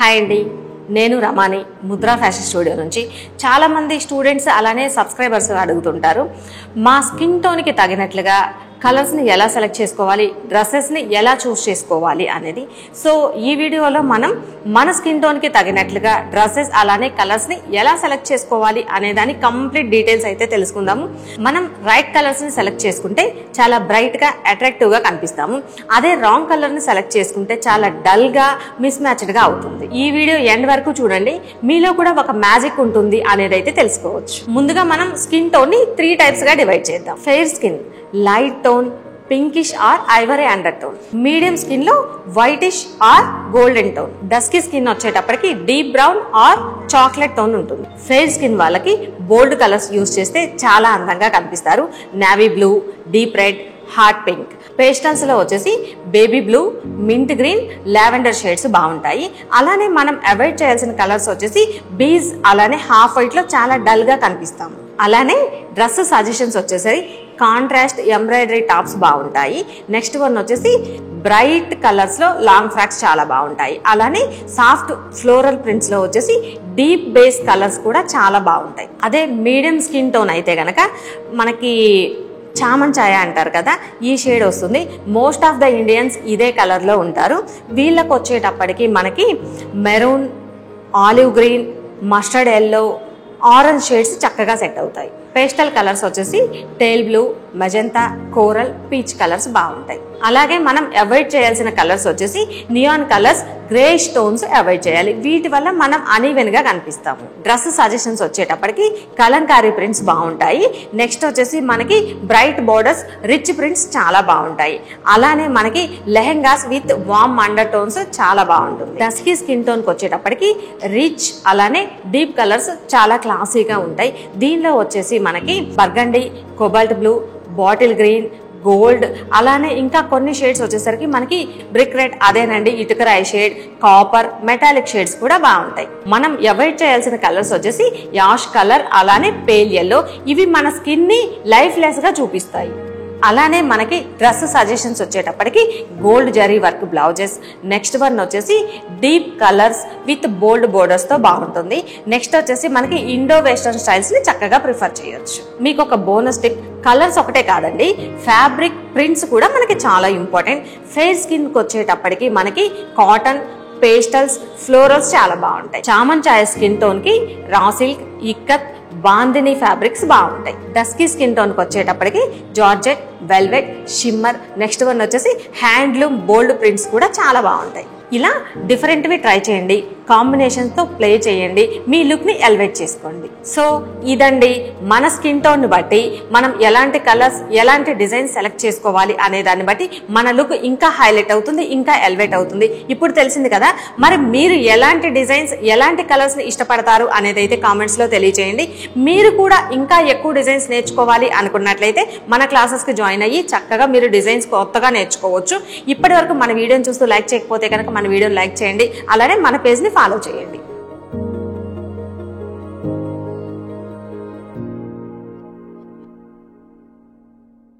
Hi అండి, నేను Ramani Mudra fashion studio నుంచి. చాలామంది స్టూడెంట్స్ అలానే సబ్స్క్రైబర్స్ అడుగుతుంటారు, మా స్కిన్ టోన్కి తగినట్లుగా కలర్స్ని ఎలా సెలెక్ట్ చేసుకోవాలి, డ్రెస్సెస్ని ఎలా చూస్ చేసుకోవాలి అనేది. సో ఈ వీడియోలో మనం మన స్కిన్ టోన్కి తగినట్లుగా డ్రెస్సెస్ అలానే కలర్స్ని ఎలా సెలెక్ట్ చేసుకోవాలి అనే దాని కంప్లీట్ డీటెయిల్స్ అయితే తెలుసుకుందాము. మనం రైట్ కలర్స్ని సెలెక్ట్ చేసుకుంటే చాలా బ్రైట్గా అట్రాక్టివ్గా కనిపిస్తాము. అదే రాంగ్ కలర్ని సెలెక్ట్ చేసుకుంటే చాలా డల్గా మిస్ మ్యాచ్డ్గా అవుతుంది. ఈ వీడియో ఎండ్ వరకు చూడండి, మీలో కూడా ఒక మ్యాజిక్ ఉంటుంది అనేది అయితే తెలుసుకోవచ్చు. ముందుగా మనం స్కిన్ టోన్ని 3 టైప్స్గా డివైడ్ చేద్దాం. Fair skin, light tone, pinkish or ivory undertone. Medium skin లో whitish or golden tone. Dusky skin వచ్చేటప్పటికి deep brown or chocolate tone ఉంటుంది. ఫెయిర్ స్కిన్ వాళ్ళకి బోల్డ్ కలర్స్ యూజ్ చేస్తే చాలా అందంగా కనిపిస్తారు. Navy blue, deep red, hot pink. Pastels లో వచ్చేసి baby blue, mint green, lavender shades బాగుంటాయి. అలానే మనం అవాయిడ్ చేయాల్సిన కలర్స్ వచ్చేసి బీజ్ అలానే హాఫ్ వైట్ లో చాలా డల్ గా కనిపిస్తాము. అలానే డ్రెస్ సజెషన్స్ వచ్చేసరి కాంట్రాస్ట్ ఎంబ్రాయిడరీ టాప్స్ బాగుంటాయి. నెక్స్ట్ వన్ వచ్చేసి బ్రైట్ కలర్స్ లో లాంగ్ ఫ్రాక్స్ చాలా బాగుంటాయి. అలానే సాఫ్ట్ ఫ్లోరల్ ప్రింట్స్ లో వచ్చేసి డీప్ బేస్ కలర్స్ కూడా చాలా బాగుంటాయి. అదే మీడియం స్కిన్ టోన్ అయితే గనక మనకి చామన్ ఛాయ అంటారు కదా, ఈ షేడ్ వస్తుంది. మోస్ట్ ఆఫ్ ద ఇండియన్స్ ఇదే కలర్ లో ఉంటారు. వీళ్ళకి వచ్చేటప్పటికి మనకి maroon, olive green, mustard yellow, orange shades చక్కగా సెట్ అవుతాయి. పేస్టల్ కలర్స్ వచ్చేసి టేల్ blue, magenta, coral, peach colours బాగుంటాయి. అలాగే మనం అవాయిడ్ చేయాల్సిన కలర్స్ వచ్చేసి neon colours, grey stones avoid చేయాలి. వీటి వల్ల మనం అనీవెన్ గా కనిపిస్తాము. డ్రెస్ సజెషన్స్ వచ్చేటప్పటికి కలంకారీ ప్రింట్స్ బాగుంటాయి. నెక్స్ట్ వచ్చేసి మనకి బ్రైట్ బోర్డర్స్, రిచ్ ప్రింట్స్ చాలా బాగుంటాయి. అలానే మనకి lehengas with warm undertones చాలా బాగుంటుంది. డస్కీ స్కిన్ టోన్ కి వచ్చేటప్పటికి రిచ్ అలానే డీప్ కలర్స్ చాలా క్లాసీగా ఉంటాయి. దీనిలో వచ్చేసి మనకి burgundy, cobalt blue, bottle green, gold, అలానే ఇంకా కొన్ని షేడ్స్ వచ్చేసరికి మనకి బ్రిక్ రెడ్, అదేనండి ఇటుక రాయి షేడ్, కాపర్, మెటాలిక్ షేడ్స్ కూడా బాగుంటాయి. మనం అవాయిడ్ చేయాల్సిన కలర్స్ వచ్చేసి యాష్ కలర్ అలానే పేల్ ఎల్లో. ఇవి మన స్కిన్ ని లైఫ్ లెస్ గా చూపిస్తాయి. అలానే మనకి డ్రెస్ సజెషన్స్ వచ్చేటప్పటికి gold zari work blouses. Next one వచ్చేసి deep colours with bold borders తో బాగుంటుంది. నెక్స్ట్ వచ్చేసి మనకి ఇండో వెస్టర్న్ స్టైల్స్ ని చక్కగా ప్రిఫర్ చేయొచ్చు. మీకు ఒక బోనస్ టిప్, కలర్స్ ఒకటే కాదండి, ఫ్యాబ్రిక్ ప్రింట్స్ కూడా మనకి చాలా ఇంపార్టెంట్. ఫెయిర్ స్కిన్ కి వచ్చేటప్పటికి మనకి కాటన్, పేస్టల్స్, ఫ్లోరల్స్ చాలా బాగుంటాయి. చామన్ ఛాయ స్కిన్ టోన్ కి raw silk, ikat, bandhani fabrics బాగుంటాయి. డస్కీ స్కిన్ టోన్ కి వచ్చేటప్పటికి georgette, velvet, shimmer, next one వచ్చేసి హ్యాండ్లూమ్, బోల్డ్ ప్రింట్స్ కూడా చాలా బాగుంటాయి. ఇలా డిఫరెంట్వి ట్రై చేయండి, కాంబినేషన్స్తో ప్లే చేయండి, మీ లుక్ని ఎలివేట్ చేసుకోండి. సో ఇదండి, మన స్కిన్ టోన్ని బట్టి మనం ఎలాంటి కలర్స్, ఎలాంటి డిజైన్ సెలెక్ట్ చేసుకోవాలి అనే దాన్ని బట్టి మన లుక్ ఇంకా హైలైట్ అవుతుంది, ఇంకా ఎలివేట్ అవుతుంది. ఇప్పుడు తెలిసింది కదా, మరి మీరు ఎలాంటి డిజైన్స్, ఎలాంటి కలర్స్ని ఇష్టపడతారు అనేది అయితే కామెంట్స్లో తెలియజేయండి. మీరు కూడా ఇంకా ఎక్కువ డిజైన్స్ నేర్చుకోవాలి అనుకున్నట్లయితే మన క్లాసెస్కి జాయిన్ అయ్యి చక్కగా మీరు డిజైన్స్ కొత్తగా నేర్చుకోవచ్చు. ఇప్పటి వరకు మన వీడియోని చూస్తూ లైక్ చేయకపోతే కనుక మన వీడియోని లైక్ చేయండి, అలానే మన పేజ్ని ఫాలో చేయండి.